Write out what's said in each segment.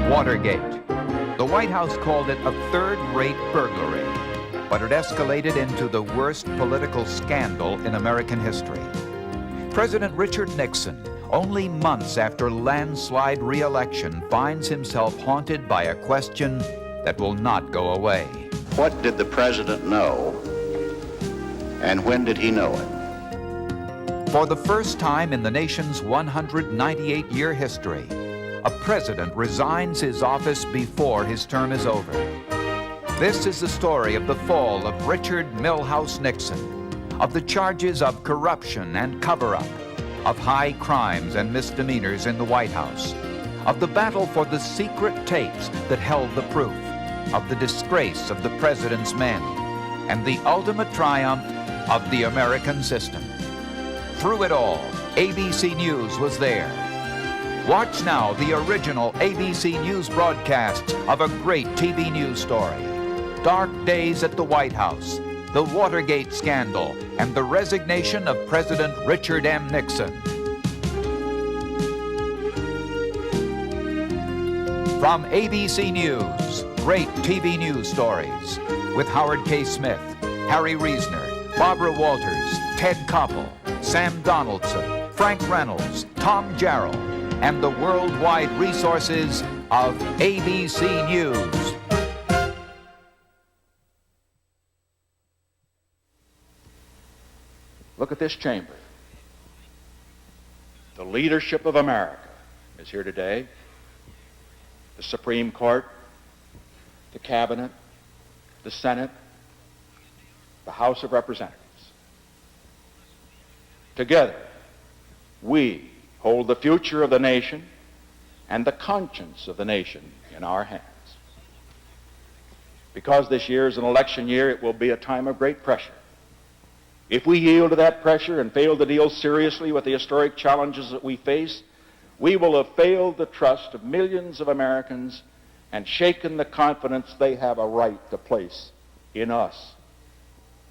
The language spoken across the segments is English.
Watergate. The White House called it a third-rate burglary, but it escalated into the worst political scandal in American history. President Richard Nixon, only months after landslide re-election, finds himself haunted by a question that will not go away. What did the president know, and when did he know it? For the first time in the nation's 198-year history, a president resigns his office before his term is over. This is the story of the fall of Richard Milhouse Nixon, of the charges of corruption and cover-up, of high crimes and misdemeanors in the White House, of the battle for the secret tapes that held the proof, of the disgrace of the president's men, and the ultimate triumph of the American system. Through it all, ABC News was there. Watch now the original ABC News broadcasts of a great TV news story. Dark Days at the White House, the Watergate scandal, and the resignation of President Richard M. Nixon. From ABC News, great TV news stories with Howard K. Smith, Harry Reisner, Barbara Walters, Ted Koppel, Sam Donaldson, Frank Reynolds, Tom Jarrell, and the worldwide resources of ABC News. Look at this chamber. The leadership of America is here today. The Supreme Court, the Cabinet, the Senate, the House of Representatives. Together, we hold the future of the nation and the conscience of the nation in our hands. Because this year is an election year, it will be a time of great pressure. If we yield to that pressure and fail to deal seriously with the historic challenges that we face, we will have failed the trust of millions of Americans and shaken the confidence they have a right to place in us,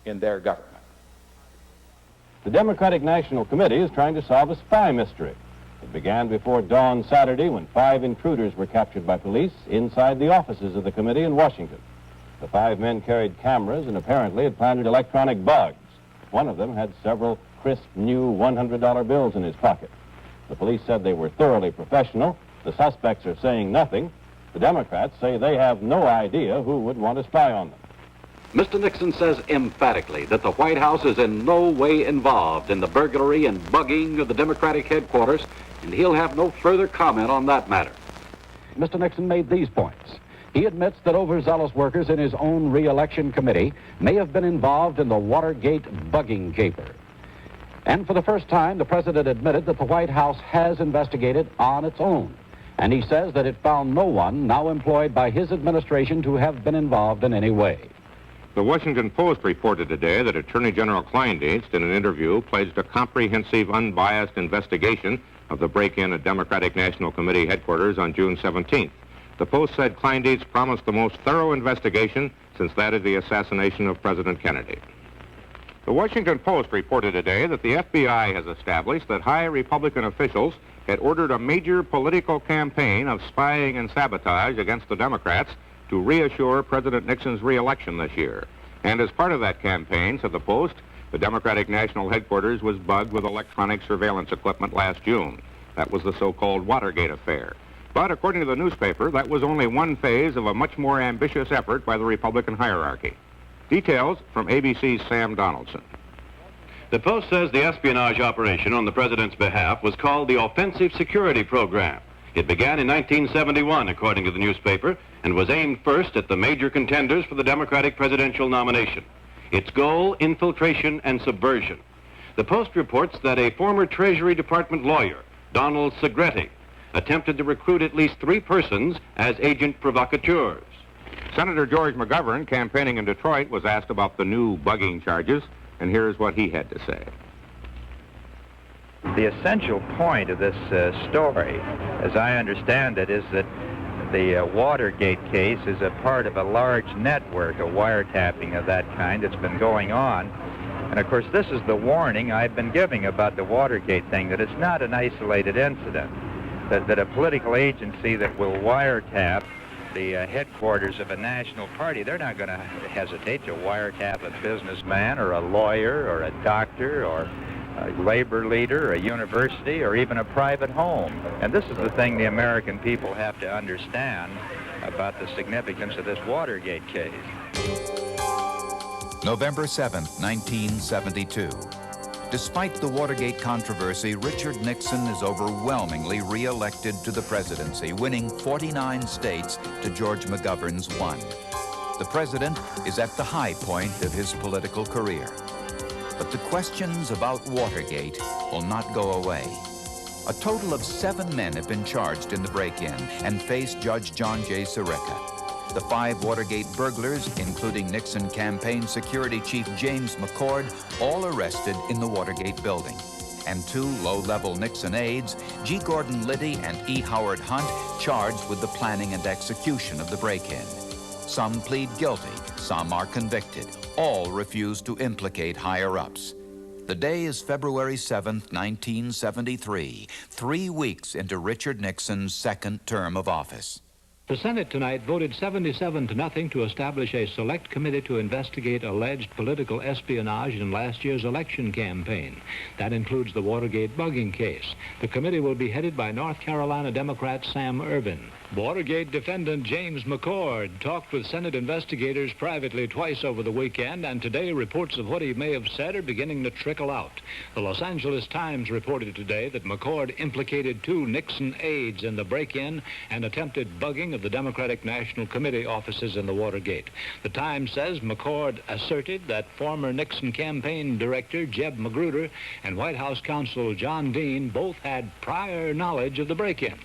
in their government. The Democratic National Committee is trying to solve a spy mystery. It began before dawn Saturday when 5 intruders were captured by police inside the offices of the committee in Washington. The 5 men carried cameras and apparently had planted electronic bugs. One of them had several crisp new $100 bills in his pocket. The police said they were thoroughly professional. The suspects are saying nothing. The Democrats say they have no idea who would want to spy on them. Mr. Nixon says emphatically that the White House is in no way involved in the burglary and bugging of the Democratic headquarters, and he'll have no further comment on that matter. Mr. Nixon made these points. He admits that overzealous workers in his own re-election committee may have been involved in the Watergate bugging caper. And for the first time, the president admitted that the White House has investigated on its own. And he says that it found no one now employed by his administration to have been involved in any way. The Washington Post reported today that Attorney General Kleindienst, in an interview, pledged a comprehensive, unbiased investigation of the break-in at Democratic National Committee headquarters on June 17th. The Post said Kleindienst promised the most thorough investigation since that of the assassination of President Kennedy. The Washington Post reported today that the FBI has established that high Republican officials had ordered a major political campaign of spying and sabotage against the Democrats to reassure President Nixon's re-election this year. And as part of that campaign, said the Post, the Democratic National Headquarters was bugged with electronic surveillance equipment last June. That was the so-called Watergate affair. But according to the newspaper, that was only one phase of a much more ambitious effort by the Republican hierarchy. Details from ABC's Sam Donaldson. The Post says the espionage operation on the president's behalf was called the Offensive Security Program. It began in 1971, according to the newspaper, and was aimed first at the major contenders for the Democratic presidential nomination. Its goal, infiltration and subversion. The Post reports that a former Treasury Department lawyer, Donald Segretti, attempted to recruit at least 3 persons as agent provocateurs. Senator George McGovern, campaigning in Detroit, was asked about the new bugging charges, and here's what he had to say. The essential point of this story, as I understand it, is that the Watergate case is a part of a large network, a wiretapping of that kind that's been going on. And of course, this is the warning I've been giving about the Watergate thing, that it's not an isolated incident. that a political agency that will wiretap the headquarters of a national party, they're not going to hesitate to wiretap a businessman or a lawyer or a doctor or a labor leader, a university, or even a private home. And this is the thing the American people have to understand about the significance of this Watergate case. November 7th, 1972. Despite the Watergate controversy, Richard Nixon is overwhelmingly re-elected to the presidency, winning 49 states to George McGovern's 1. The president is at the high point of his political career. But the questions about Watergate will not go away. A total of 7 men have been charged in the break-in and face Judge John J. Sirica. The 5 Watergate burglars, including Nixon campaign security chief James McCord, all arrested in the Watergate building. And 2 low-level Nixon aides, G. Gordon Liddy and E. Howard Hunt, charged with the planning and execution of the break-in. Some plead guilty, some are convicted. All refuse to implicate higher-ups. The day is February 7th, 1973, 3 weeks into Richard Nixon's second term of office. The Senate tonight voted 77-0 to establish a select committee to investigate alleged political espionage in last year's election campaign. That includes the Watergate bugging case. The committee will be headed by North Carolina Democrat Sam Ervin. Watergate defendant James McCord talked with Senate investigators privately twice over the weekend, and today reports of what he may have said are beginning to trickle out. The Los Angeles Times reported today that McCord implicated 2 Nixon aides in the break-in and attempted bugging of the Democratic National Committee offices in the Watergate. The Times says McCord asserted that former Nixon campaign director Jeb Magruder and White House counsel John Dean both had prior knowledge of the break-in.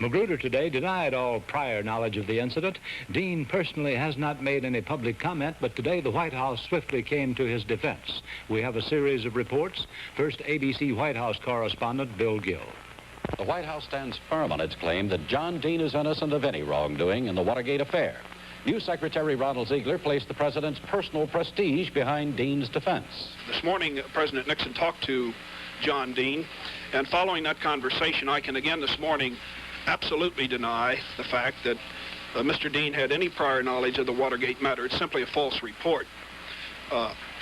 Magruder today denied all prior knowledge of the incident. Dean personally has not made any public comment, but today the White House swiftly came to his defense. We have a series of reports. First, ABC White House correspondent Bill Gill. The White House stands firm on its claim that John Dean is innocent of any wrongdoing in the Watergate affair. News Secretary Ronald Ziegler placed the president's personal prestige behind Dean's defense. This morning, President Nixon talked to John Dean, and following that conversation, I can again this morning absolutely deny the fact that Mr. Dean had any prior knowledge of the Watergate matter. It's simply a false report.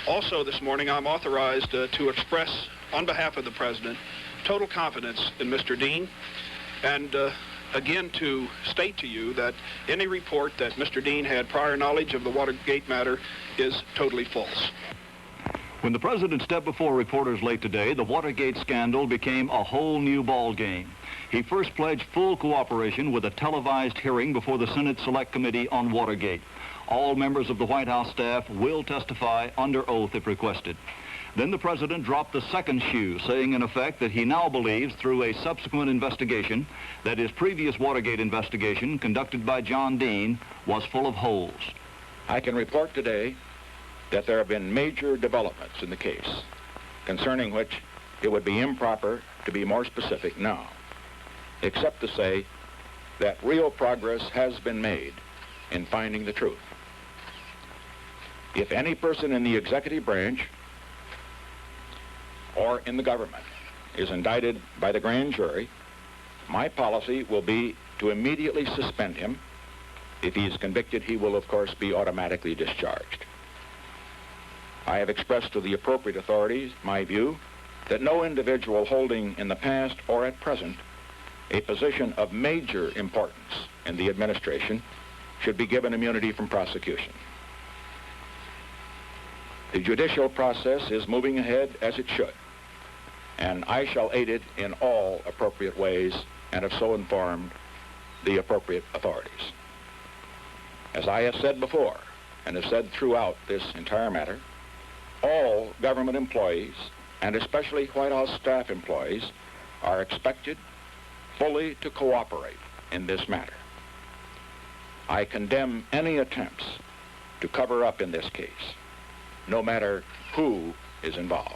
Also this morning, I'm authorized to express, on behalf of the President, total confidence in Mr. Dean, and again to state to you that any report that Mr. Dean had prior knowledge of the Watergate matter is totally false. When the president stepped before reporters late today, the Watergate scandal became a whole new ballgame. He first pledged full cooperation with a televised hearing before the Senate Select Committee on Watergate. All members of the White House staff will testify under oath if requested. Then the president dropped the second shoe, saying in effect that he now believes through a subsequent investigation that his previous Watergate investigation conducted by John Dean was full of holes. I can report today that there have been major developments in the case, concerning which it would be improper to be more specific now, except to say that real progress has been made in finding the truth. If any person in the executive branch or in the government is indicted by the grand jury, my policy will be to immediately suspend him. If he is convicted, he will, of course, be automatically discharged. I have expressed to the appropriate authorities my view that no individual holding in the past or at present a position of major importance in the administration should be given immunity from prosecution. The judicial process is moving ahead as it should, and I shall aid it in all appropriate ways and have so informed the appropriate authorities. As I have said before, and have said throughout this entire matter, all government employees, and especially White House staff employees, are expected fully to cooperate in this matter. I condemn any attempts to cover up in this case, no matter who is involved.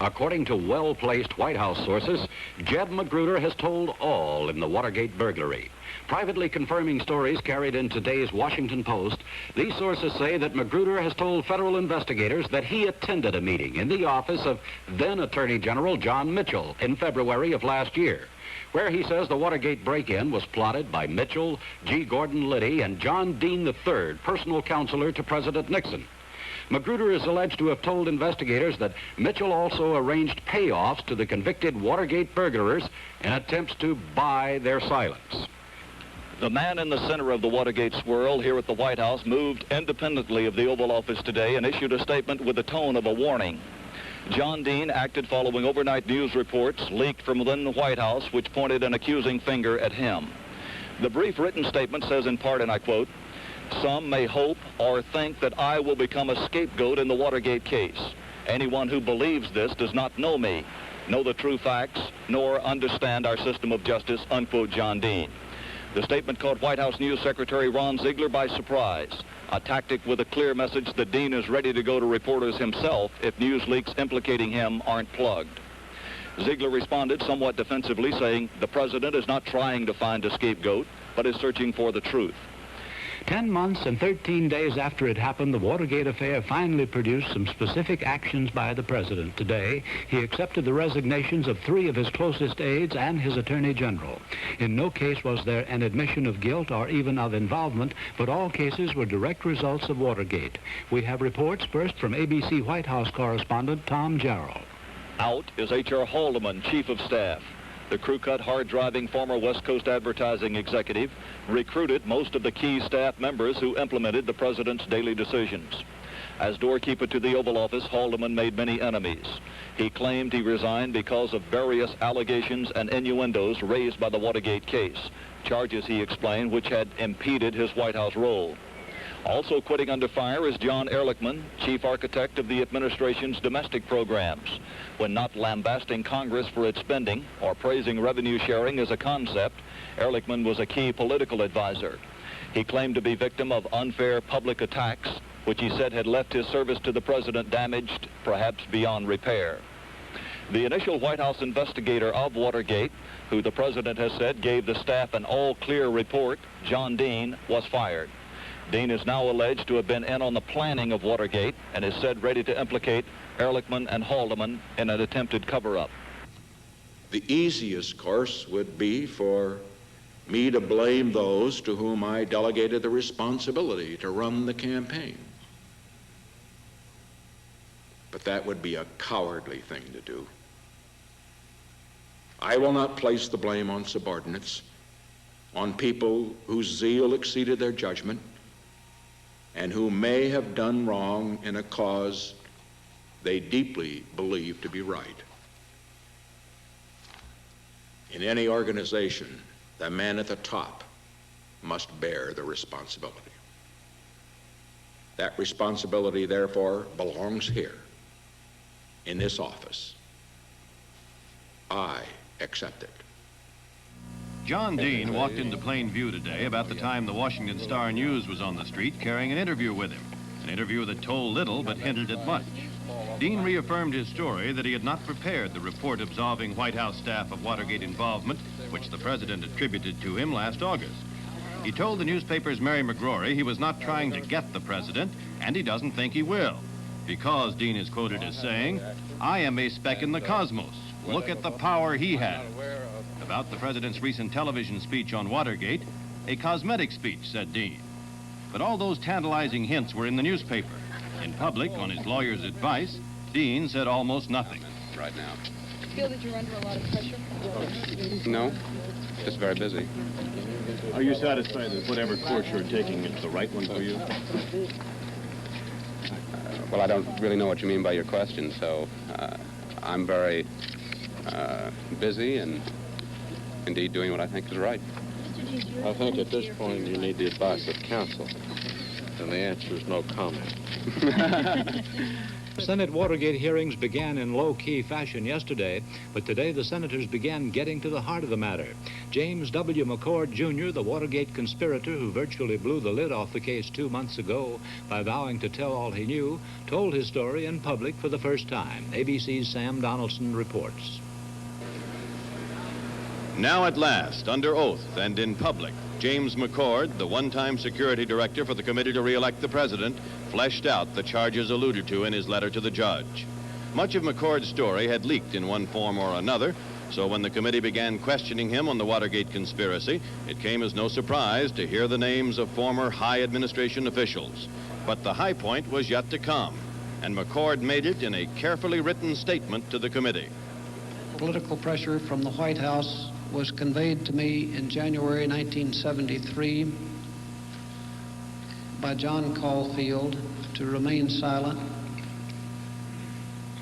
According to well-placed White House sources, Jeb Magruder has told all in the Watergate burglary. Privately confirming stories carried in today's Washington Post, these sources say that Magruder has told federal investigators that he attended a meeting in the office of then Attorney General John Mitchell in February of last year, where he says the Watergate break-in was plotted by Mitchell, G. Gordon Liddy, and John Dean III, personal counselor to President Nixon. Magruder is alleged to have told investigators that Mitchell also arranged payoffs to the convicted Watergate burglars in attempts to buy their silence. The man in the center of the Watergate swirl here at the White House moved independently of the Oval Office today and issued a statement with the tone of a warning. John Dean acted following overnight news reports leaked from within the White House which pointed an accusing finger at him. The brief written statement says in part, and I quote, "Some may hope or think that I will become a scapegoat in the Watergate case. Anyone who believes this does not know me, know the true facts, nor understand our system of justice," unquote, John Dean. The statement caught White House News Secretary Ron Ziegler by surprise, a tactic with a clear message that Dean is ready to go to reporters himself if news leaks implicating him aren't plugged. Ziegler responded somewhat defensively, saying the president is not trying to find a scapegoat, but is searching for the truth. 10 months and 13 days after it happened, the Watergate affair finally produced some specific actions by the president. Today, he accepted the resignations of 3 of his closest aides and his attorney general. In no case was there an admission of guilt or even of involvement, but all cases were direct results of Watergate. We have reports first from ABC White House correspondent Tom Jarrell. Out is H.R. Haldeman, chief of staff. The crew-cut, hard-driving former West Coast advertising executive recruited most of the key staff members who implemented the president's daily decisions. As doorkeeper to the Oval Office, Haldeman made many enemies. He claimed he resigned because of various allegations and innuendos raised by the Watergate case, charges, he explained, which had impeded his White House role. Also quitting under fire is John Ehrlichman, chief architect of the administration's domestic programs. When not lambasting Congress for its spending or praising revenue sharing as a concept, Ehrlichman was a key political advisor. He claimed to be victim of unfair public attacks, which he said had left his service to the president damaged, perhaps beyond repair. The initial White House investigator of Watergate, who the president has said gave the staff an all-clear report, John Dean, was fired. Dean is now alleged to have been in on the planning of Watergate and is said ready to implicate Ehrlichman and Haldeman in an attempted cover-up. The easiest course would be for me to blame those to whom I delegated the responsibility to run the campaign. But that would be a cowardly thing to do. I will not place the blame on subordinates, on people whose zeal exceeded their judgment, and who may have done wrong in a cause they deeply believe to be right. In any organization, the man at the top must bear the responsibility. That responsibility, therefore, belongs here, in this office. I accept it. John Dean walked into plain view today about the time the Washington Star-News was on the street carrying an interview with him. An interview that told little but hinted at much. Dean reaffirmed his story that he had not prepared the report absolving White House staff of Watergate involvement, which the president attributed to him last August. He told the newspaper's Mary McGrory he was not trying to get the president, and he doesn't think he will. Because, Dean is quoted as saying, "I am a speck in the cosmos. Look at the power he had." About the president's recent television speech on Watergate, a cosmetic speech, said Dean. But all those tantalizing hints were in the newspaper. In public, on his lawyer's advice, Dean said almost nothing. Right now. Feel that you're under a lot of pressure? No, just very busy. Are you satisfied that whatever course you're taking is the right one for you? Well, I don't really know what you mean by your question, so I'm very busy and indeed doing what I think is right. I think at this point you need the advice of counsel, and the answer is no comment. Senate Watergate hearings began in low-key fashion yesterday, but today the senators began getting to the heart of the matter. James W. McCord, Jr., the Watergate conspirator who virtually blew the lid off the case 2 months ago by vowing to tell all he knew, told his story in public for the first time. ABC's Sam Donaldson reports. Now at last, under oath and in public, James McCord, the one-time security director for the committee to re-elect the president, fleshed out the charges alluded to in his letter to the judge. Much of McCord's story had leaked in one form or another, so when the committee began questioning him on the Watergate conspiracy, it came as no surprise to hear the names of former high administration officials. But the high point was yet to come, and McCord made it in a carefully written statement to the committee. Political pressure from the White House was conveyed to me in January 1973 by John Caulfield to remain silent,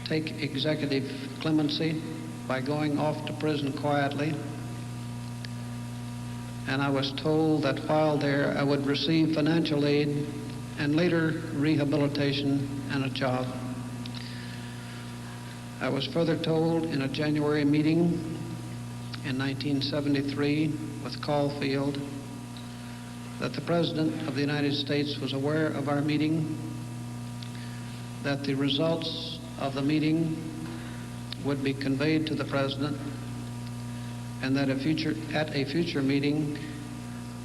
take executive clemency by going off to prison quietly, and I was told that while there I would receive financial aid and later rehabilitation and a job. I was further told in a January meeting in 1973 with Caulfield that the President of the United States was aware of our meeting, that the results of the meeting would be conveyed to the President, and that at a future meeting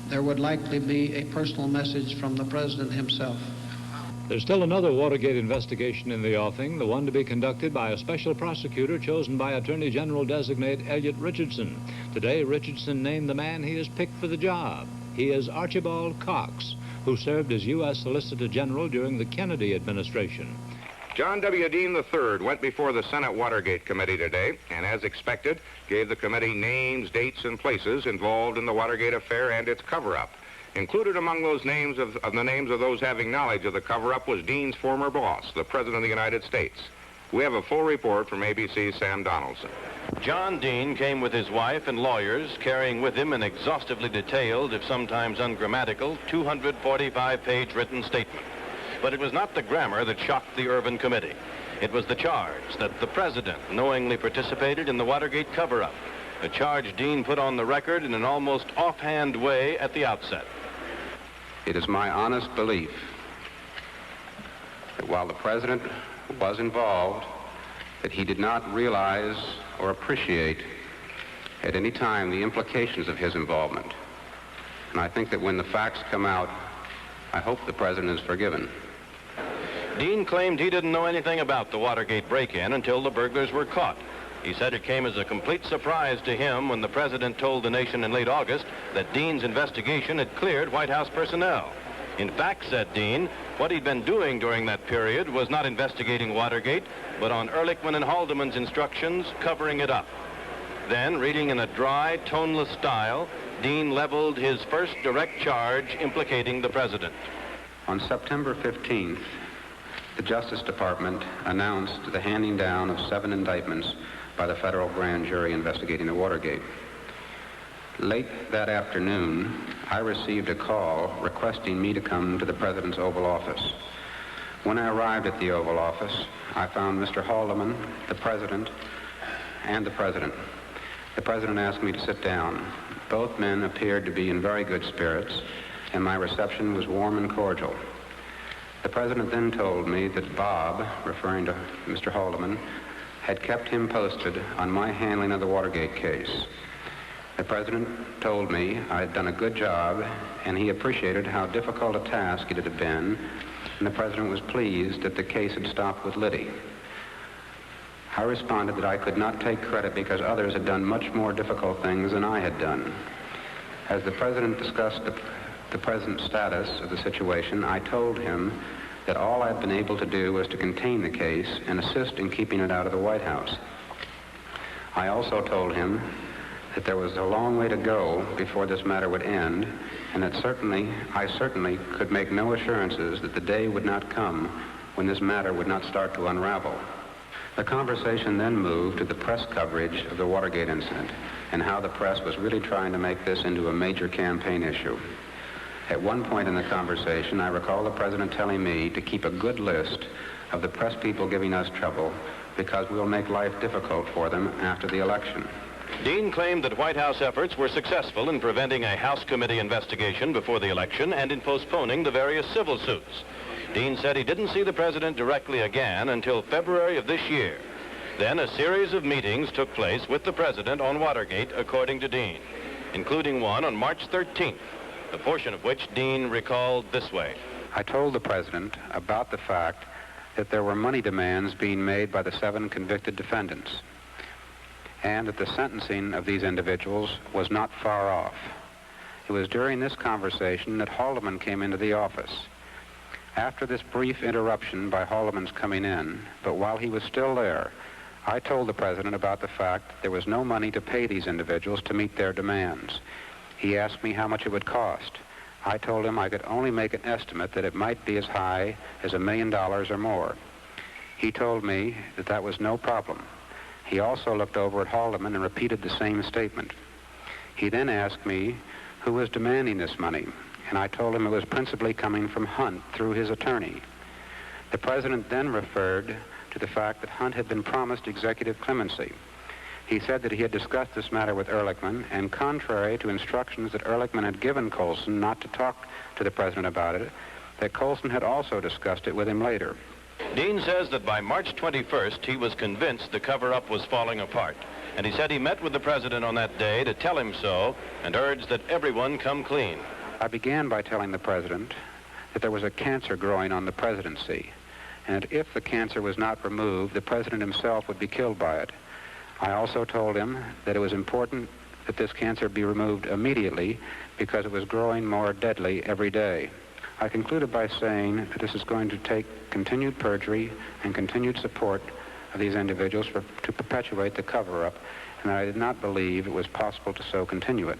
there would likely be a personal message from the President himself. There's still another Watergate investigation in the offing, the one to be conducted by a special prosecutor chosen by Attorney General designate Elliot Richardson. Today, Richardson named the man he has picked for the job. He is Archibald Cox, who served as U.S. Solicitor General during the Kennedy administration. John W. Dean III went before the Senate Watergate Committee today and, as expected, gave the committee names, dates, and places involved in the Watergate affair and its cover-up. Included among those names of the names of those having knowledge of the cover-up was Dean's former boss, the President of the United States. We have a full report from ABC's Sam Donaldson. John Dean came with his wife and lawyers, carrying with him an exhaustively detailed, if sometimes ungrammatical, 245-page written statement. But it was not the grammar that shocked the Urban Committee. It was the charge that the President knowingly participated in the Watergate cover-up, a charge Dean put on the record in an almost offhand way at the outset. It is my honest belief that while the President was involved, that he did not realize or appreciate at any time the implications of his involvement. And I think that when the facts come out, I hope the President is forgiven. Dean claimed he didn't know anything about the Watergate break-in until the burglars were caught. He said it came as a complete surprise to him when the President told the nation in late August that Dean's investigation had cleared White House personnel. In fact, said Dean, what he'd been doing during that period was not investigating Watergate, but on Ehrlichman and Haldeman's instructions, covering it up. Then, reading in a dry, toneless style, Dean leveled his first direct charge implicating the President. On September 15th, the Justice Department announced the handing down of 7 indictments by the federal grand jury investigating the Watergate. Late that afternoon, I received a call requesting me to come to the President's Oval Office. When I arrived at the Oval Office, I found Mr. Haldeman, the President, and the President. The President asked me to sit down. Both men appeared to be in very good spirits, and my reception was warm and cordial. The President then told me that Bob, referring to Mr. Haldeman, had kept him posted on my handling of the Watergate case. The President told me I had done a good job, and he appreciated how difficult a task it had been, and the President was pleased that the case had stopped with Liddy. I responded that I could not take credit because others had done much more difficult things than I had done. As the President discussed the present status of the situation, I told him that all I'd been able to do was to contain the case and assist in keeping it out of the White House. I also told him that there was a long way to go before this matter would end, and that I certainly could make no assurances that the day would not come when this matter would not start to unravel. The conversation then moved to the press coverage of the Watergate incident and how the press was really trying to make this into a major campaign issue. At one point in the conversation, I recall the President telling me to keep a good list of the press people giving us trouble because we'll make life difficult for them after the election. Dean claimed that White House efforts were successful in preventing a House committee investigation before the election and in postponing the various civil suits. Dean said he didn't see the president directly again until February of this year. Then a series of meetings took place with the president on Watergate, according to Dean, including one on March 13th, a portion of which Dean recalled this way. I told the president about the fact that there were money demands being made by the 7 convicted defendants, and that the sentencing of these individuals was not far off. It was during this conversation that Haldeman came into the office. After this brief interruption by Haldeman's coming in, but while he was still there, I told the president about the fact that there was no money to pay these individuals to meet their demands. He asked me how much it would cost. I told him I could only make an estimate that it might be as high as $1 million or more. He told me that that was no problem. He also looked over at Haldeman and repeated the same statement. He then asked me who was demanding this money, and I told him it was principally coming from Hunt through his attorney. The president then referred to the fact that Hunt had been promised executive clemency. He said that he had discussed this matter with Ehrlichman, and contrary to instructions that Ehrlichman had given Colson not to talk to the president about it, that Colson had also discussed it with him later. Dean says that by March 21st, he was convinced the cover-up was falling apart, and he said he met with the president on that day to tell him so and urged that everyone come clean. I began by telling the president that there was a cancer growing on the presidency, and that if the cancer was not removed, the president himself would be killed by it. I also told him that it was important that this cancer be removed immediately because it was growing more deadly every day. I concluded by saying that this is going to take continued perjury and continued support of these individuals to perpetuate the cover-up, and that I did not believe it was possible to so continue it.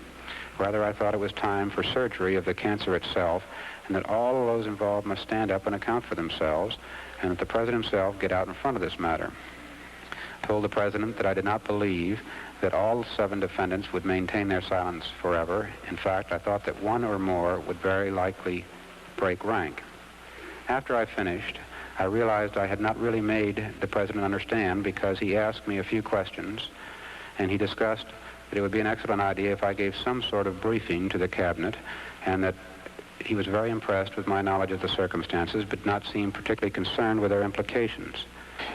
Rather, I thought it was time for surgery of the cancer itself, and that all of those involved must stand up and account for themselves, and that the president himself get out in front of this matter. I told the president that I did not believe that all 7 defendants would maintain their silence forever. In fact, I thought that one or more would very likely break rank. After I finished, I realized I had not really made the president understand, because he asked me a few questions, and he discussed that it would be an excellent idea if I gave some sort of briefing to the cabinet, and that he was very impressed with my knowledge of the circumstances, but not seemed particularly concerned with their implications.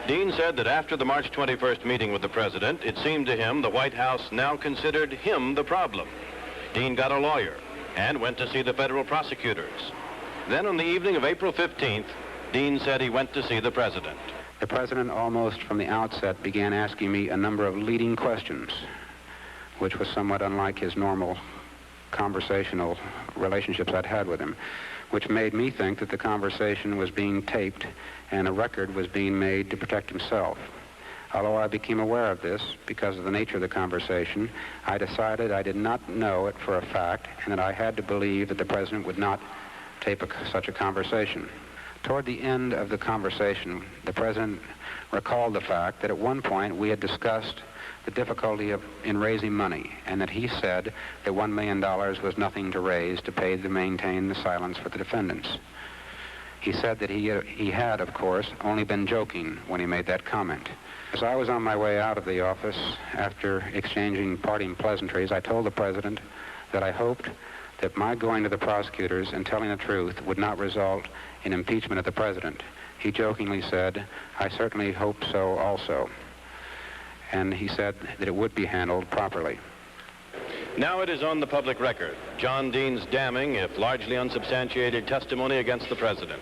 Dean said that after the March 21st meeting with the president, it seemed to him the White House now considered him the problem. Dean got a lawyer and went to see the federal prosecutors. Then on the evening of April 15th, Dean said he went to see the president. The president almost from the outset began asking me a number of leading questions, which was somewhat unlike his normal conversational relationships I'd had with him, which made me think that the conversation was being taped and a record was being made to protect himself. Although I became aware of this because of the nature of the conversation, I decided I did not know it for a fact and that I had to believe that the president would not tape such a conversation. Toward the end of the conversation, the president recalled the fact that at one point we had discussed the difficulty in raising money, and that he said that $1 million was nothing to raise to pay to maintain the silence for the defendants. He said that he had, of course, only been joking when he made that comment. As I was on my way out of the office, after exchanging parting pleasantries, I told the president that I hoped that my going to the prosecutors and telling the truth would not result in impeachment of the president. He jokingly said, "I certainly hope so also." And he said that it would be handled properly. Now it is on the public record, John Dean's damning, if largely unsubstantiated, testimony against the president.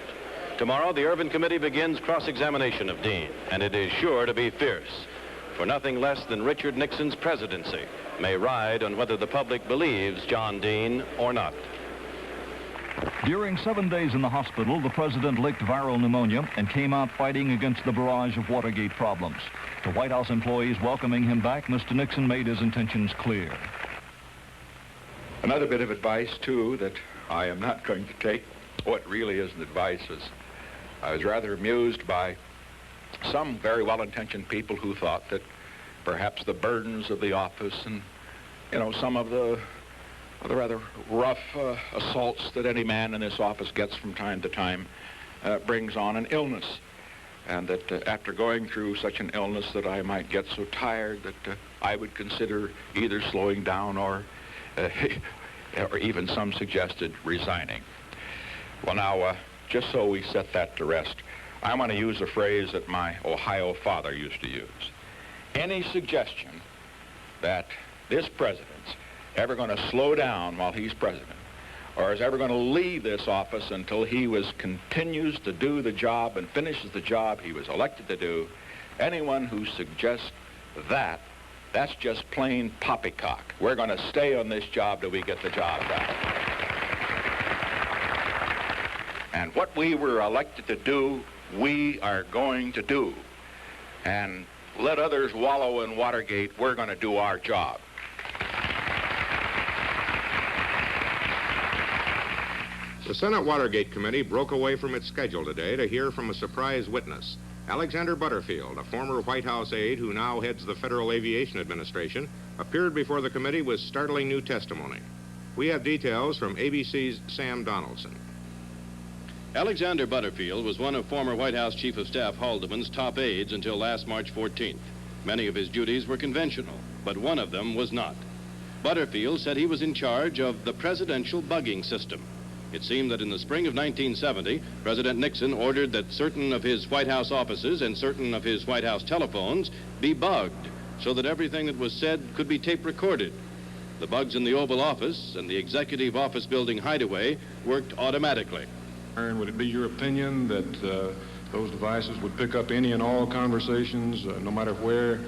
Tomorrow, the Urban Committee begins cross-examination of Dean, and it is sure to be fierce, for nothing less than Richard Nixon's presidency may ride on whether the public believes John Dean or not. During 7 days in the hospital, the president licked viral pneumonia and came out fighting against the barrage of Watergate problems. To White House employees welcoming him back, Mr. Nixon made his intentions clear. Another bit of advice, too, that I am not going to take. What really isn't advice is I was rather amused by some very well-intentioned people who thought that perhaps the burdens of the office and, some of the rather rough assaults that any man in this office gets from time to time brings on an illness. and that after going through such an illness that I might get so tired that I would consider either slowing down or even some suggested resigning. Well, now, just so we set that to rest, I want to use a phrase that my Ohio father used to use. Any suggestion that this president's ever going to slow down while he's president, or is ever going to leave this office until he continues to do the job and finishes the job he was elected to do, anyone who suggests that, that's just plain poppycock. We're going to stay on this job till we get the job done. And what we were elected to do, we are going to do. And let others wallow in Watergate, we're going to do our job. The Senate Watergate Committee broke away from its schedule today to hear from a surprise witness. Alexander Butterfield, a former White House aide who now heads the Federal Aviation Administration, appeared before the committee with startling new testimony. We have details from ABC's Sam Donaldson. Alexander Butterfield was one of former White House Chief of Staff Haldeman's top aides until last March 14th. Many of his duties were conventional, but one of them was not. Butterfield said he was in charge of the presidential bugging system. It seemed that in the spring of 1970, President Nixon ordered that certain of his White House offices and certain of his White House telephones be bugged so that everything that was said could be tape recorded. The bugs in the Oval Office and the Executive Office Building hideaway worked automatically. And would it be your opinion that those devices would pick up any and all conversations, no matter where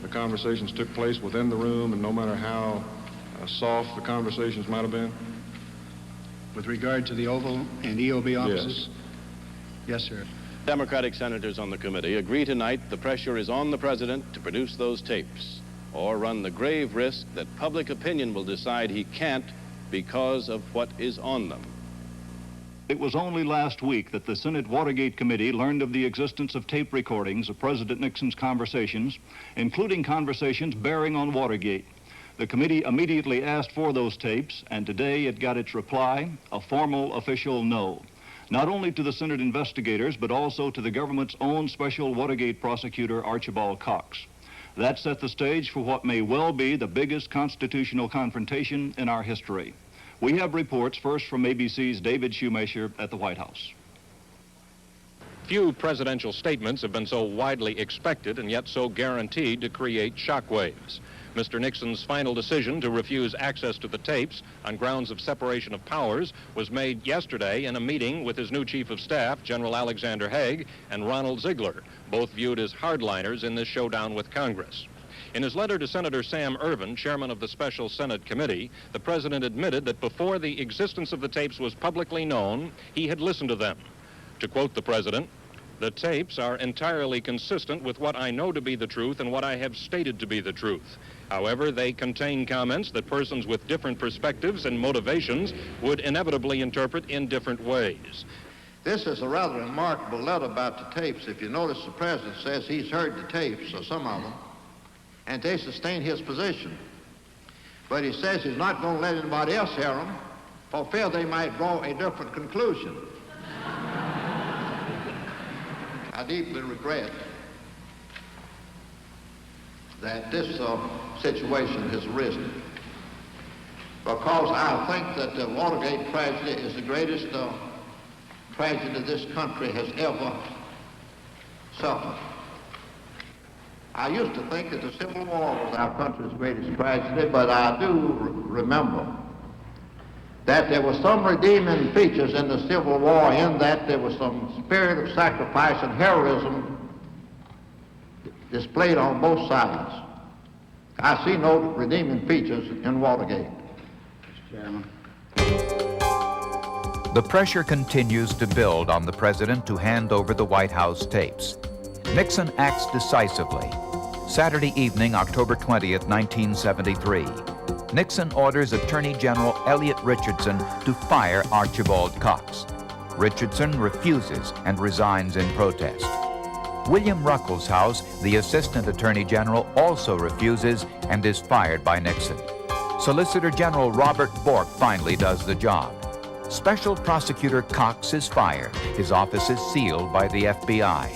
the conversations took place within the room and no matter how soft the conversations might have been? With regard to the Oval and EOB offices? Yes, sir. Democratic senators on the committee agree tonight the pressure is on the president to produce those tapes, or run the grave risk that public opinion will decide he can't because of what is on them. It was only last week that the Senate Watergate Committee learned of the existence of tape recordings of President Nixon's conversations, including conversations bearing on Watergate. The committee immediately asked for those tapes, and today it got its reply, a formal official no. Not only to the Senate investigators, but also to the government's own special Watergate prosecutor, Archibald Cox. That set the stage for what may well be the biggest constitutional confrontation in our history. We have reports first from ABC's David Shoemaker at the White House. Few presidential statements have been so widely expected and yet so guaranteed to create shockwaves. Mr. Nixon's final decision to refuse access to the tapes on grounds of separation of powers was made yesterday in a meeting with his new Chief of Staff, General Alexander Haig, and Ronald Ziegler, both viewed as hardliners in this showdown with Congress. In his letter to Senator Sam Ervin, chairman of the Special Senate Committee, the president admitted that before the existence of the tapes was publicly known, he had listened to them. To quote the president, "The tapes are entirely consistent with what I know to be the truth and what I have stated to be the truth. However, they contain comments that persons with different perspectives and motivations would inevitably interpret in different ways." This is a rather remarkable letter about the tapes. If you notice, the president says he's heard the tapes, or some of them, and they sustain his position. But he says he's not going to let anybody else hear them for fear they might draw a different conclusion. I deeply regret that this situation has arisen, because I think that the Watergate tragedy is the greatest tragedy this country has ever suffered. I used to think that the Civil War was our country's greatest tragedy, but I do remember that there were some redeeming features in the Civil War, in that there was some spirit of sacrifice and heroism displayed on both sides. I see no redeeming features in Watergate. Mr. Chairman. The pressure continues to build on the president to hand over the White House tapes. Nixon acts decisively. Saturday evening, October 20th, 1973. Nixon orders Attorney General Elliot Richardson to fire Archibald Cox. Richardson refuses and resigns in protest. William Ruckelshaus, the Assistant Attorney General, also refuses and is fired by Nixon. Solicitor General Robert Bork finally does the job. Special Prosecutor Cox is fired. His office is sealed by the FBI.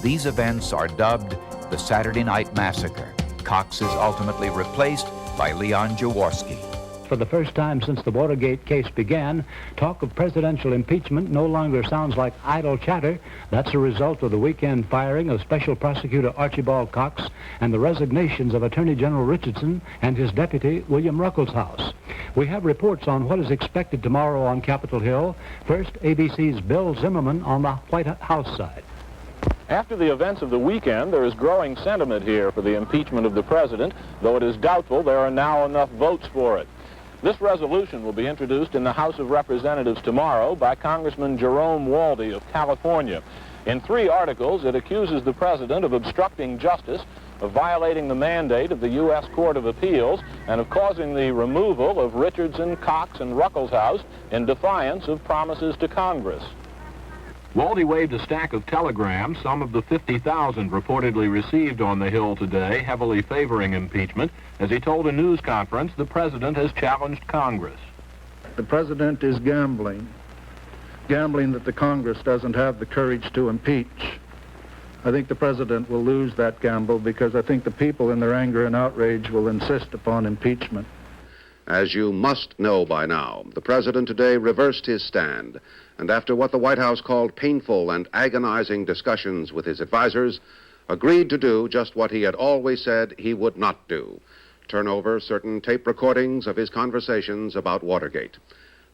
These events are dubbed the Saturday Night Massacre. Cox is ultimately replaced by Leon Jaworski. For the first time since the Watergate case began, talk of presidential impeachment no longer sounds like idle chatter. That's a result of the weekend firing of Special Prosecutor Archibald Cox and the resignations of Attorney General Richardson and his deputy, William Ruckelshaus. We have reports on what is expected tomorrow on Capitol Hill. First, ABC's Bill Zimmerman on the White House side. After the events of the weekend, there is growing sentiment here for the impeachment of the president, though it is doubtful there are now enough votes for it. This resolution will be introduced in the House of Representatives tomorrow by Congressman Jerome Walde of California. In 3 articles, it accuses the president of obstructing justice, of violating the mandate of the U.S. Court of Appeals, and of causing the removal of Richardson, Cox, and Ruckelshaus in defiance of promises to Congress. Walde waved a stack of telegrams, some of the 50,000 reportedly received on the Hill today, heavily favoring impeachment. As he told a news conference, the president has challenged Congress. The president is gambling that the Congress doesn't have the courage to impeach. I think the president will lose that gamble because I think the people in their anger and outrage will insist upon impeachment. As you must know by now, the president today reversed his stand, and after what the White House called painful and agonizing discussions with his advisors, agreed to do just what he had always said he would not do: turn over certain tape recordings of his conversations about Watergate.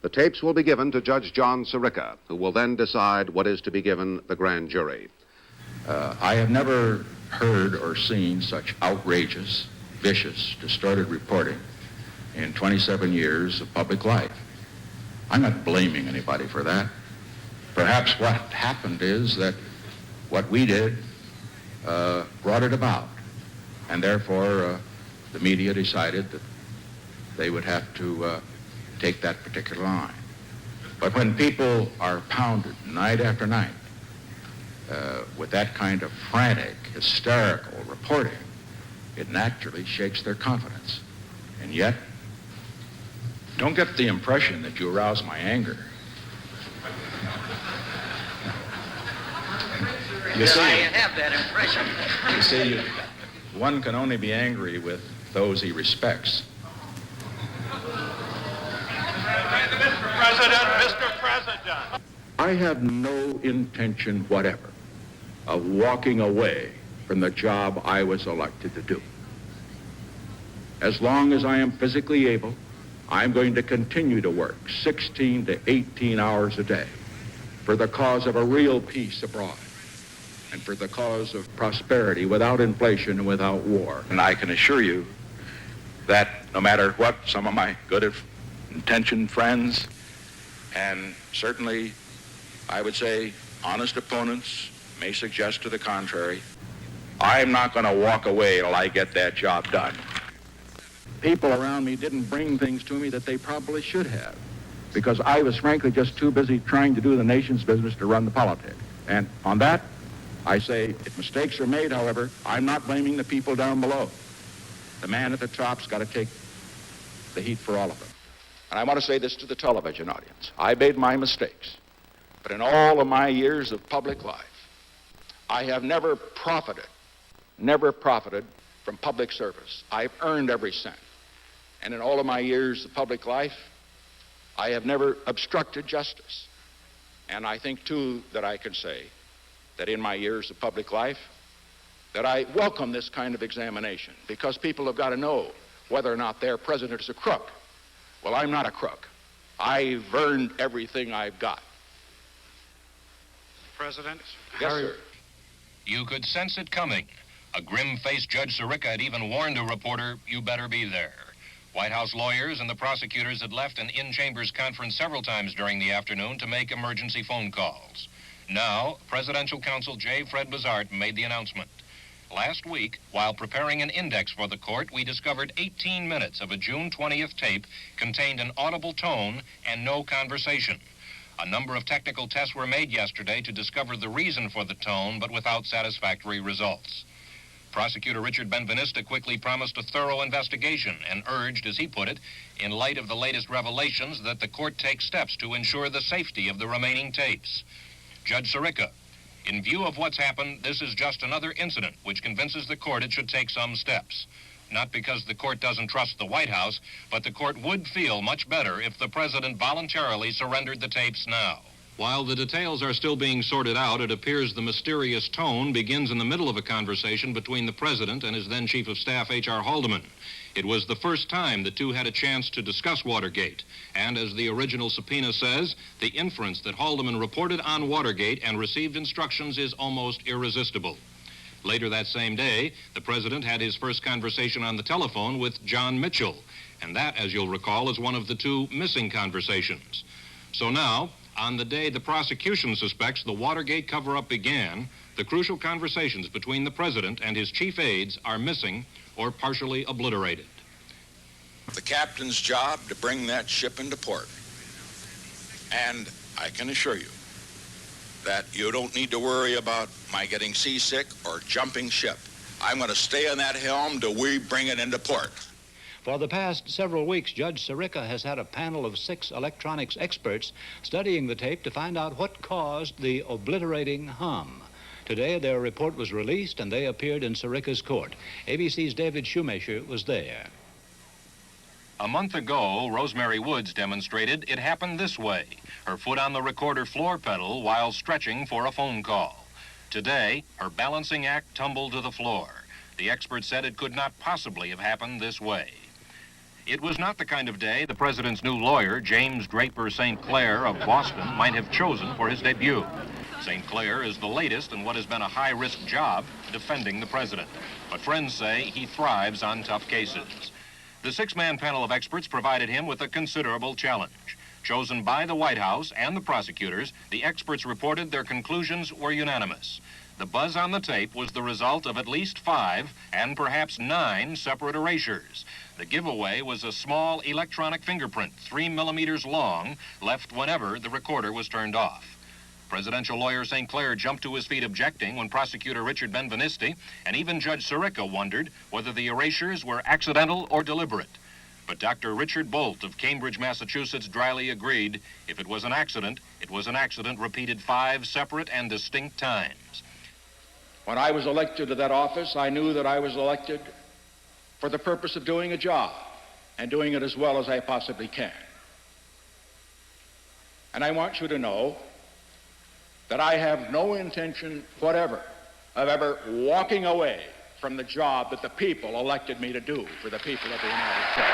The tapes will be given to Judge John Sirica, who will then decide what is to be given the grand jury. I have never heard or seen such outrageous, vicious, distorted reporting in 27 years of public life. I'm not blaming anybody for that. Perhaps what happened is that what we did brought it about, and therefore the media decided that they would have to take that particular line. But when people are pounded night after night with that kind of frantic, hysterical reporting, it naturally shakes their confidence. And yet, don't get the impression that you arouse my anger. You see, I have that impression. You see, one can only be angry with those he respects. Mr. President. I have no intention whatever of walking away from the job I was elected to do. As long as I am physically able, I'm going to continue to work 16 to 18 hours a day for the cause of a real peace abroad and for the cause of prosperity without inflation and without war. And I can assure you that no matter what some of my good-intentioned friends and certainly, I would say, honest opponents may suggest to the contrary, I'm not going to walk away till I get that job done. People around me didn't bring things to me that they probably should have, because I was frankly just too busy trying to do the nation's business to run the politics. And on that, I say, if mistakes are made, however, I'm not blaming the people down below. The man at the top's got to take the heat for all of them. And I want to say this to the television audience. I made my mistakes, but in all of my years of public life, I have never profited from public service. I've earned every cent. And in all of my years of public life, I have never obstructed justice. And I think, too, that I can say that in my years of public life, that I welcome this kind of examination, because people have got to know whether or not their president is a crook. Well, I'm not a crook. I've earned everything I've got. President? Yes, sir. You could sense it coming. A grim-faced Judge Sirica had even warned a reporter, you better be there. White House lawyers and the prosecutors had left an in-chambers conference several times during the afternoon to make emergency phone calls. Now, Presidential Counsel J. Fred Bazart made the announcement. Last week, while preparing an index for the court, we discovered 18 minutes of a June 20th tape contained an audible tone and no conversation. A number of technical tests were made yesterday to discover the reason for the tone, but without satisfactory results. Prosecutor Richard Benveniste quickly promised a thorough investigation and urged, as he put it, in light of the latest revelations, that the court take steps to ensure the safety of the remaining tapes. Judge Sirica, In view of what's happened, this is just another incident which convinces the court it should take some steps. Not because the court doesn't trust the White House, but the court would feel much better if the president voluntarily surrendered the tapes now. While the details are still being sorted out, it appears the mysterious tone begins in the middle of a conversation between the president and his then Chief of Staff, H.R. Haldeman. It was the first time the two had a chance to discuss Watergate, and as the original subpoena says, the inference that Haldeman reported on Watergate and received instructions is almost irresistible. Later that same day, the president had his first conversation on the telephone with John Mitchell, and that, as you'll recall, is one of the two missing conversations. So now, on the day the prosecution suspects the Watergate cover-up began, the crucial conversations between the president and his chief aides are missing or partially obliterated. The captain's job to bring that ship into port. And I can assure you that you don't need to worry about my getting seasick or jumping ship. I'm going to stay on that helm till we bring it into port. For the past several weeks, Judge Sirica has had a panel of 6 electronics experts studying the tape to find out what caused the obliterating hum. Today, their report was released, and they appeared in Sirica's court. ABC's David Shoemaker was there. A month ago, Rosemary Woods demonstrated it happened this way, her foot on the recorder floor pedal while stretching for a phone call. Today, her balancing act tumbled to the floor. The expert said it could not possibly have happened this way. It was not the kind of day the president's new lawyer, James Draper St. Clair of Boston, might have chosen for his debut. St. Clair is the latest in what has been a high-risk job, defending the president. But friends say he thrives on tough cases. The 6-man panel of experts provided him with a considerable challenge. Chosen by the White House and the prosecutors, the experts reported their conclusions were unanimous. The buzz on the tape was the result of at least 5 and perhaps 9 separate erasures. The giveaway was a small electronic fingerprint, 3 millimeters long, left whenever the recorder was turned off. Presidential lawyer St. Clair jumped to his feet objecting when prosecutor Richard Benvenisti and even Judge Sirica wondered whether the erasures were accidental or deliberate. But Dr. Richard Bolt of Cambridge, Massachusetts dryly agreed if it was an accident, it was an accident repeated 5 separate and distinct times. When I was elected to that office, I knew that I was elected for the purpose of doing a job and doing it as well as I possibly can. And I want you to know that I have no intention whatever of ever walking away from the job that the people elected me to do for the people of the United States.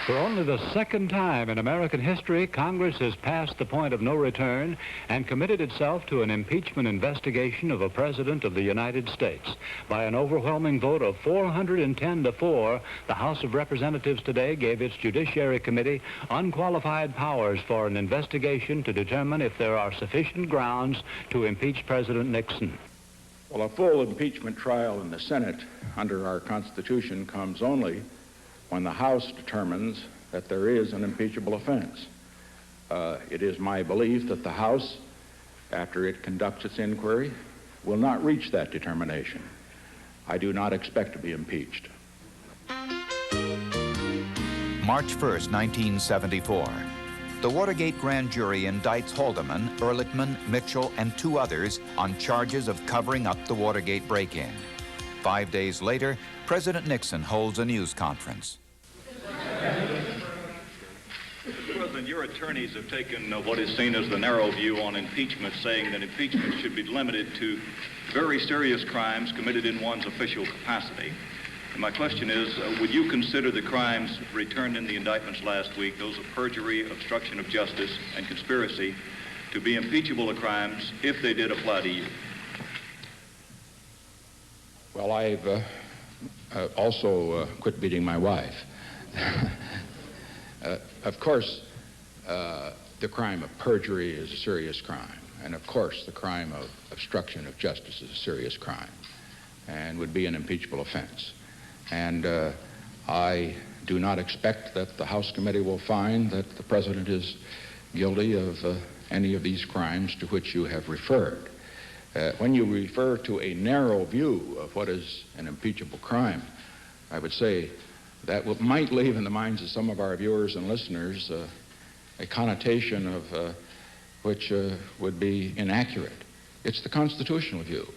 For only the second time in American history, Congress has passed the point of no return and committed itself to an impeachment investigation of a president of the United States. By an overwhelming vote of 410 to 4, the House of Representatives today gave its Judiciary Committee unqualified powers for an investigation to determine if there are sufficient grounds to impeach President Nixon. Well, a full impeachment trial in the Senate under our Constitution comes only when the House determines that there is an impeachable offense. It is my belief that the House, after it conducts its inquiry, will not reach that determination. I do not expect to be impeached. March 1st, 1974. The Watergate grand jury indicts Haldeman, Ehrlichman, Mitchell, and 2 others on charges of covering up the Watergate break-in. 5 days later, President Nixon holds a news conference. Mr. President, your attorneys have taken what is seen as the narrow view on impeachment, saying that impeachment should be limited to very serious crimes committed in one's official capacity. And my question is, would you consider the crimes returned in the indictments last week, those of perjury, obstruction of justice, and conspiracy, to be impeachable crimes if they did apply to you? Well, I've also quit beating my wife. Of course, the crime of perjury is a serious crime. And of course, the crime of obstruction of justice is a serious crime and would be an impeachable offense. And I do not expect that the House committee will find that the president is guilty of any of these crimes to which you have referred. When you refer to a narrow view of what is an impeachable crime, I would say that might leave in the minds of some of our viewers and listeners a connotation of which would be inaccurate. It's the constitutional view.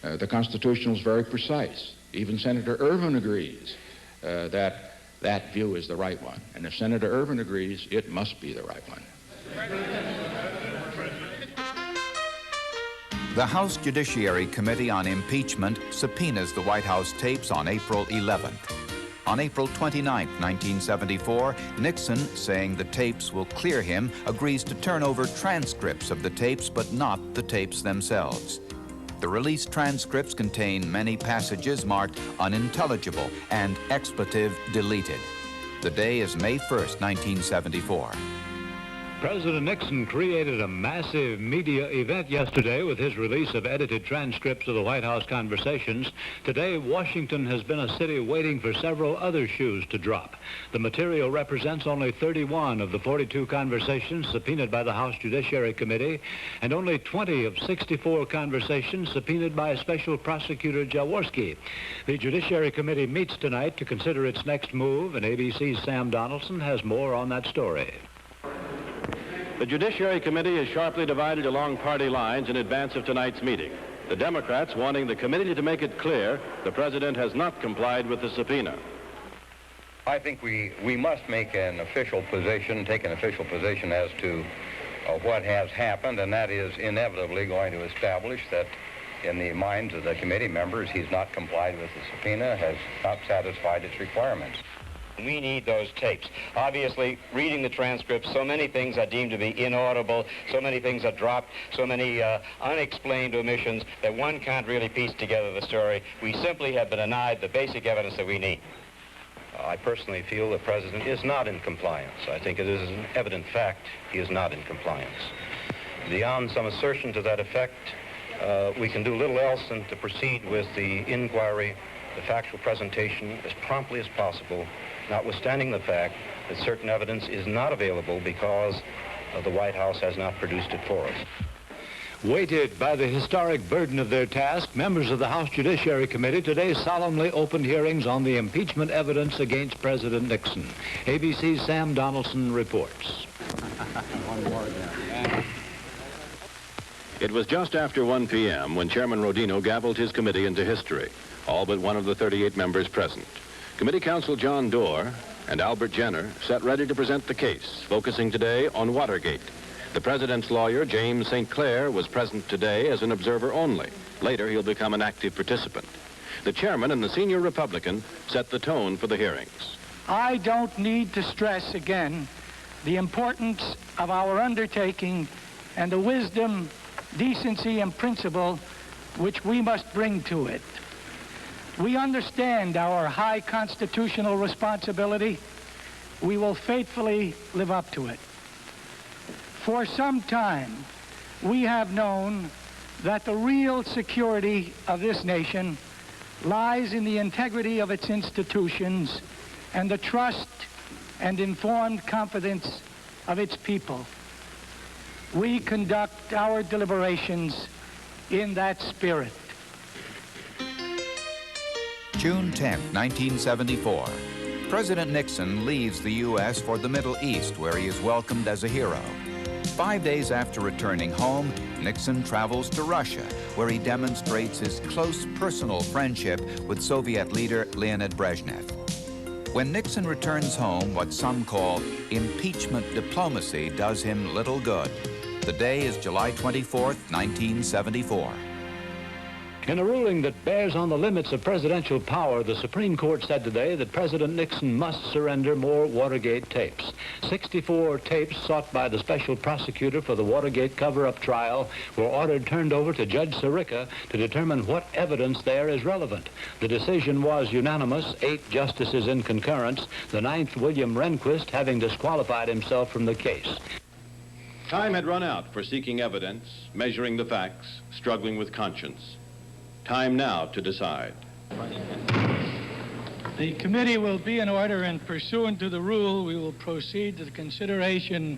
The Constitution is very precise. Even Senator Ervin agrees that that view is the right one. And if Senator Ervin agrees, it must be the right one. The House Judiciary Committee on Impeachment subpoenas the White House tapes on April 11th. On April 29, 1974, Nixon, saying the tapes will clear him, agrees to turn over transcripts of the tapes, but not the tapes themselves. The released transcripts contain many passages marked unintelligible and expletive deleted. The day is May 1st, 1974. President Nixon created a massive media event yesterday with his release of edited transcripts of the White House conversations. Today, Washington has been a city waiting for several other shoes to drop. The material represents only 31 of the 42 conversations subpoenaed by the House Judiciary Committee and only 20 of 64 conversations subpoenaed by Special Prosecutor Jaworski. The Judiciary Committee meets tonight to consider its next move, and ABC's Sam Donaldson has more on that story. The Judiciary Committee is sharply divided along party lines in advance of tonight's meeting. The Democrats wanting the committee to make it clear the president has not complied with the subpoena. I think we must make an official position, take an official position as to what has happened, and that is inevitably going to establish that in the minds of the committee members, he's not complied with the subpoena, has not satisfied its requirements. We need those tapes. Obviously, reading the transcripts, so many things are deemed to be inaudible, so many things are dropped, so many unexplained omissions that one can't really piece together the story. We simply have been denied the basic evidence that we need. I personally feel the president is not in compliance. I think it is an evident fact he is not in compliance. Beyond some assertion to that effect, we can do little else than to proceed with the inquiry, the factual presentation as promptly as possible, notwithstanding the fact that certain evidence is not available because the White House has not produced it for us. Weighted by the historic burden of their task, members of the House Judiciary Committee today solemnly opened hearings on the impeachment evidence against President Nixon. ABC's Sam Donaldson reports. It was just after 1 p.m. when Chairman Rodino gavelled his committee into history, all but one of the 38 members present. Committee Counsel John Doerr and Albert Jenner sat ready to present the case, focusing today on Watergate. The president's lawyer, James St. Clair, was present today as an observer only. Later, he'll become an active participant. The chairman and the senior Republican set the tone for the hearings. I don't need to stress again the importance of our undertaking and the wisdom, decency, and principle which we must bring to it. We understand our high constitutional responsibility. We will faithfully live up to it. For some time, we have known that the real security of this nation lies in the integrity of its institutions and the trust and informed confidence of its people. We conduct our deliberations in that spirit. June 10, 1974. President Nixon leaves the U.S. for the Middle East, where he is welcomed as a hero. 5 days after returning home, Nixon travels to Russia, where he demonstrates his close personal friendship with Soviet leader Leonid Brezhnev. When Nixon returns home, what some call impeachment diplomacy does him little good. The day is July 24, 1974. In a ruling that bears on the limits of presidential power, the Supreme Court said today that President Nixon must surrender more Watergate tapes. 64 tapes sought by the special prosecutor for the Watergate cover-up trial were ordered turned over to Judge Sirica to determine what evidence there is relevant. The decision was unanimous, 8 justices in concurrence, the 9th, William Rehnquist, having disqualified himself from the case. Time had run out for seeking evidence, measuring the facts, struggling with conscience. Time now to decide. The committee will be in order, and pursuant to the rule, we will proceed to the consideration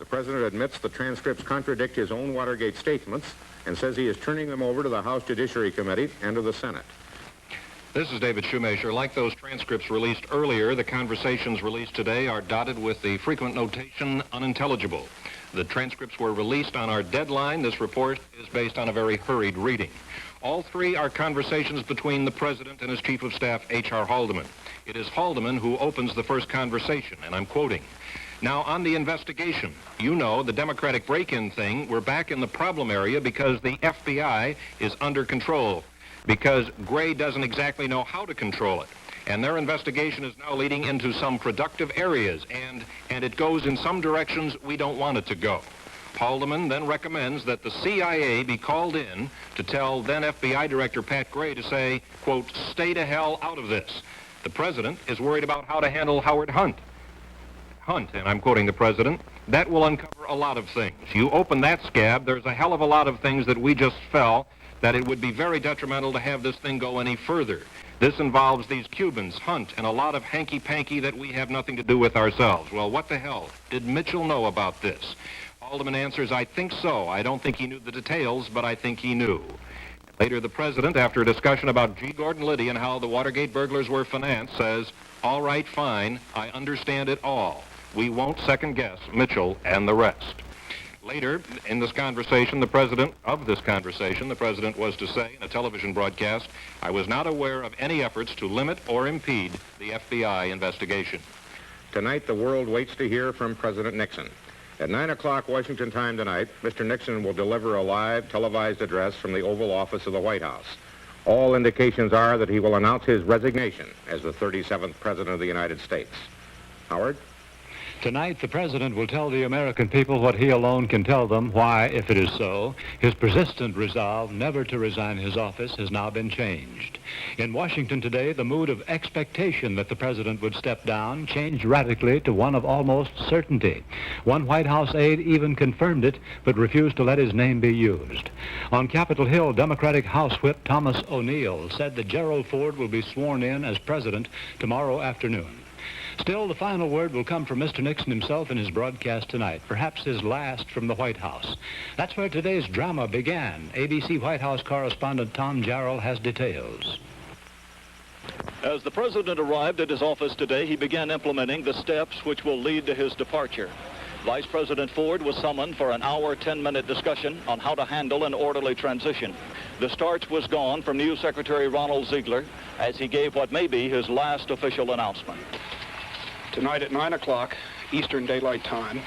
The president admits the transcripts contradict his own Watergate statements and says he is turning them over to the House Judiciary Committee and to the Senate. This is David Shoemaker. Like those transcripts released earlier, the conversations released today are dotted with the frequent notation unintelligible. The transcripts were released on our deadline. This report is based on a very hurried reading. All three are conversations between the president and his chief of staff, H.R. Haldeman. It is Haldeman who opens the first conversation, and I'm quoting. Now, on the investigation, you know, the Democratic break-in thing, we're back in the problem area because the FBI is under control, because Gray doesn't exactly know how to control it. And their investigation is now leading into some productive areas, and it goes in some directions we don't want it to go. Haldeman then recommends that the CIA be called in to tell then FBI Director Pat Gray to say, quote, stay to hell out of this. The president is worried about how to handle Howard Hunt, and I'm quoting the president, that will uncover a lot of things. You open that scab, there's a hell of a lot of things that we just fell that it would be very detrimental to have this thing go any further. This involves these Cubans, Hunt, and a lot of hanky-panky that we have nothing to do with ourselves. Well, what the hell? Did Mitchell know about this? Haldeman answers, I think so. I don't think he knew the details, but I think he knew. Later, the president, after a discussion about G. Gordon Liddy and how the Watergate burglars were financed, says, all right, fine, I understand it all. We won't second-guess Mitchell and the rest. Later, in this conversation, the president was to say in a television broadcast, I was not aware of any efforts to limit or impede the FBI investigation. Tonight, the world waits to hear from President Nixon. At 9 o'clock Washington time tonight, Mr. Nixon will deliver a live televised address from the Oval Office of the White House. All indications are that he will announce his resignation as the 37th President of the United States. Howard? Tonight, the president will tell the American people what he alone can tell them, why, if it is so, his persistent resolve never to resign his office has now been changed. In Washington today, the mood of expectation that the president would step down changed radically to one of almost certainty. One White House aide even confirmed it, but refused to let his name be used. On Capitol Hill, Democratic House Whip Thomas O'Neill said that Gerald Ford will be sworn in as president tomorrow afternoon. Still, the final word will come from Mr. Nixon himself in his broadcast tonight, perhaps his last from the White House. That's where today's drama began. ABC White House correspondent Tom Jarrell has details. As the president arrived at his office today, he began implementing the steps which will lead to his departure. Vice President Ford was summoned for an hour, 10-minute discussion on how to handle an orderly transition. The starch was gone from News Secretary Ronald Ziegler as he gave what may be his last official announcement. Tonight at 9 o'clock Eastern Daylight Time,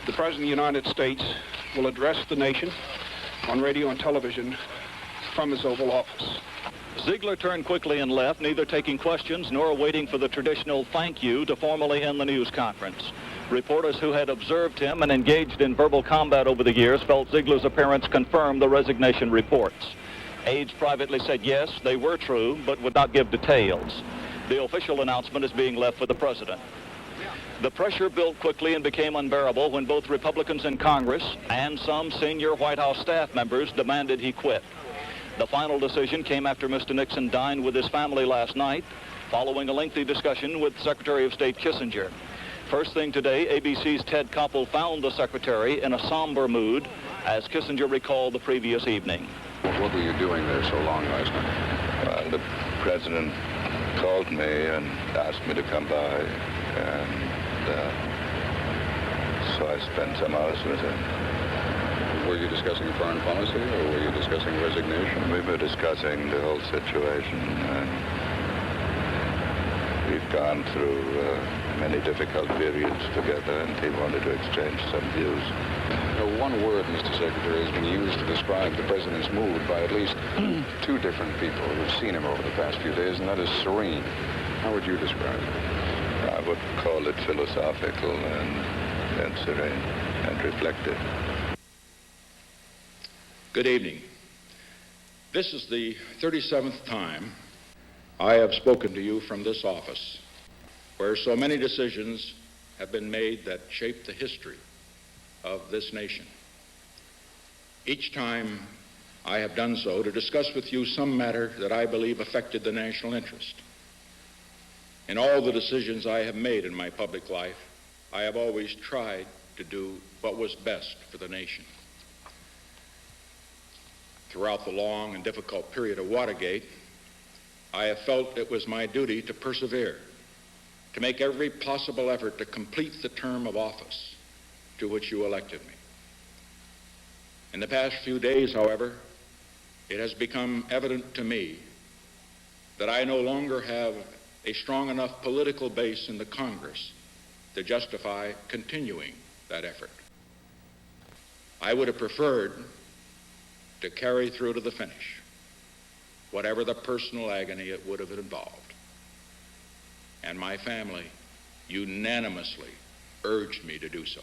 the President of the United States will address the nation on radio and television from his Oval Office. Ziegler turned quickly and left, neither taking questions nor waiting for the traditional thank you to formally end the news conference. Reporters who had observed him and engaged in verbal combat over the years felt Ziegler's appearance confirmed the resignation reports. Aides privately said yes, they were true, but would not give details. The official announcement is being left for the president. The pressure built quickly and became unbearable when both Republicans in Congress and some senior White House staff members demanded he quit. The final decision came after Mr. Nixon dined with his family last night, following a lengthy discussion with Secretary of State Kissinger. First thing today, ABC's Ted Koppel found the secretary in a somber mood, as Kissinger recalled the previous evening. What were you doing there so long last night? Well, the president called me and asked me to come by, and so I spent some hours with him. Were you discussing foreign policy, or were you discussing resignation? We were discussing the whole situation, and we've gone through many difficult periods together, and he wanted to exchange some views. One word, Mr. Secretary, has been used to describe the president's mood by at least two different people who've seen him over the past few days, and that is serene. How would you describe it? I would call it philosophical and serene and reflective. Good evening. This is the 37th time I have spoken to you from this office, where so many decisions have been made that shape the history of this nation. Each time I have done so to discuss with you some matter that I believe affected the national interest. In all the decisions I have made in my public life, I have always tried to do what was best for the nation. Throughout the long and difficult period of Watergate, I have felt it was my duty to persevere, to make every possible effort to complete the term of office to which you elected me. In the past few days, however, it has become evident to me that I no longer have a strong enough political base in the Congress to justify continuing that effort. I would have preferred to carry through to the finish, whatever the personal agony it would have involved. And my family unanimously urged me to do so.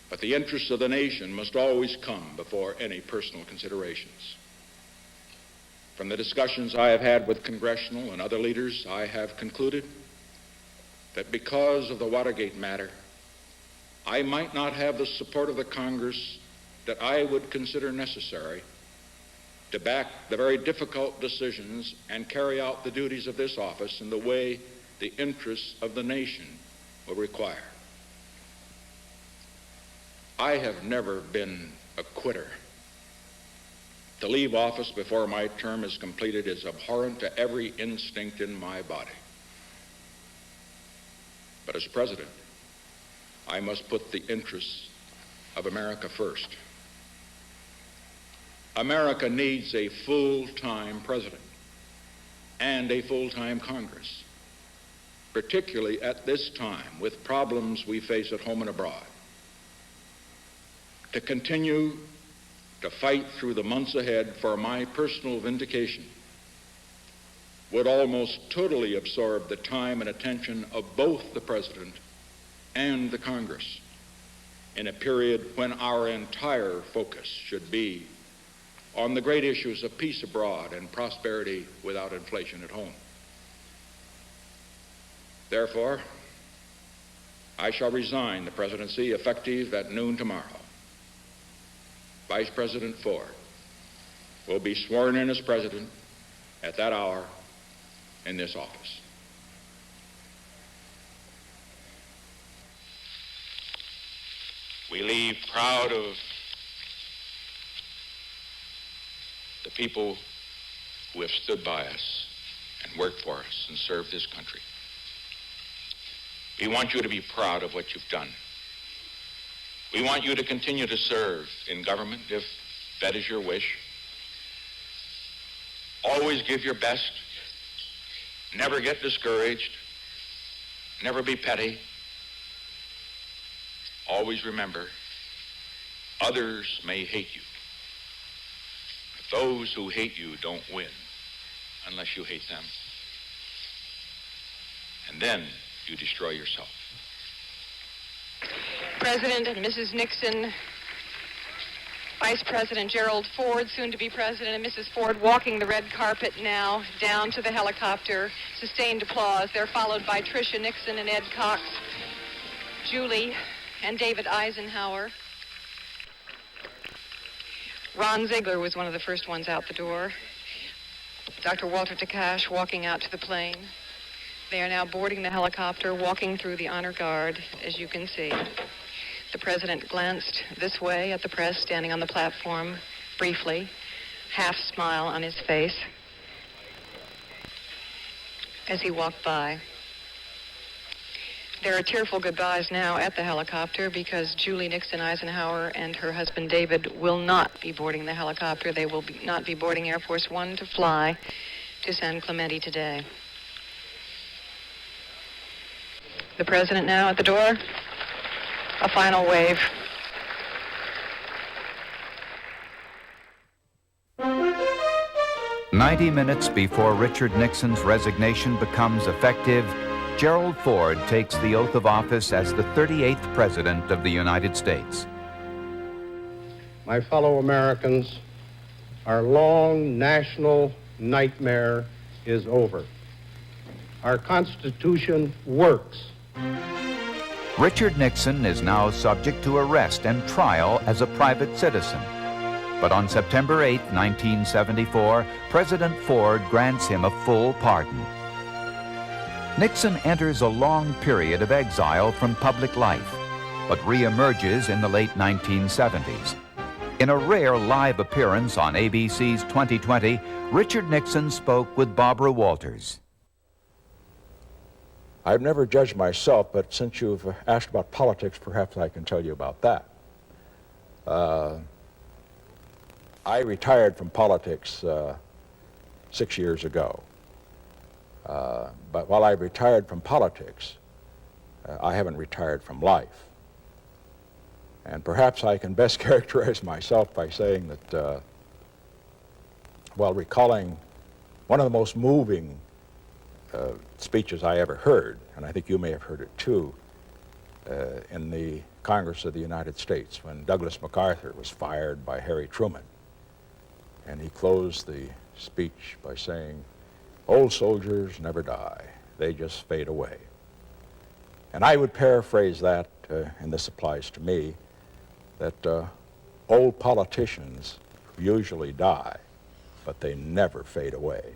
But the interests of the nation must always come before any personal considerations. From the discussions I have had with congressional and other leaders, I have concluded that because of the Watergate matter, I might not have the support of the Congress that I would consider necessary to back the very difficult decisions and carry out the duties of this office in the way the interests of the nation will require. I have never been a quitter. To leave office before my term is completed is abhorrent to every instinct in my body. But as president, I must put the interests of America first. America needs a full-time president and a full-time Congress, particularly at this time with problems we face at home and abroad. To continue to fight through the months ahead for my personal vindication would almost totally absorb the time and attention of both the President and the Congress in a period when our entire focus should be on the great issues of peace abroad and prosperity without inflation at home. Therefore, I shall resign the presidency effective at noon tomorrow. Vice President Ford will be sworn in as president at that hour in this office. We leave proud of the people who have stood by us and worked for us and served this country. We want you to be proud of what you've done. We want you to continue to serve in government if that is your wish. Always give your best. Never get discouraged. Never be petty. Always remember, others may hate you. But those who hate you don't win unless you hate them. And then you destroy yourself. President and Mrs. Nixon, Vice President Gerald Ford, soon to be President, and Mrs. Ford walking the red carpet now down to the helicopter. Sustained applause. They're followed by Tricia Nixon and Ed Cox, Julie and David Eisenhower. Ron Ziegler was one of the first ones out the door. Dr. Walter Takash walking out to the plane. They are now boarding the helicopter, walking through the honor guard, as you can see. The president glanced this way at the press standing on the platform briefly, half smile on his face as he walked by. There are tearful goodbyes now at the helicopter because Julie Nixon Eisenhower and her husband David will not be boarding the helicopter. They will not be boarding Air Force One to fly to San Clemente today. The president now at the door. A final wave. "90 minutes before Richard Nixon's resignation becomes effective, Gerald Ford takes the oath of office as the 38th President of the United States. My fellow Americans, our long national nightmare is over. Our Constitution works. Richard Nixon is now subject to arrest and trial as a private citizen. But on September 8, 1974, President Ford grants him a full pardon. Nixon enters a long period of exile from public life, but re-emerges in the late 1970s. In a rare live appearance on ABC's 2020, Richard Nixon spoke with Barbara Walters. I've never judged myself, but since you've asked about politics, perhaps I can tell you about that. I retired from politics 6 years ago. But while I retired from politics, I haven't retired from life. And perhaps I can best characterize myself by saying that while recalling one of the most moving speeches I ever heard, and I think you may have heard it too, in the Congress of the United States when Douglas MacArthur was fired by Harry Truman. And he closed the speech by saying, "Old soldiers never die, they just fade away." And I would paraphrase that, and this applies to me, that old politicians usually die, but they never fade away.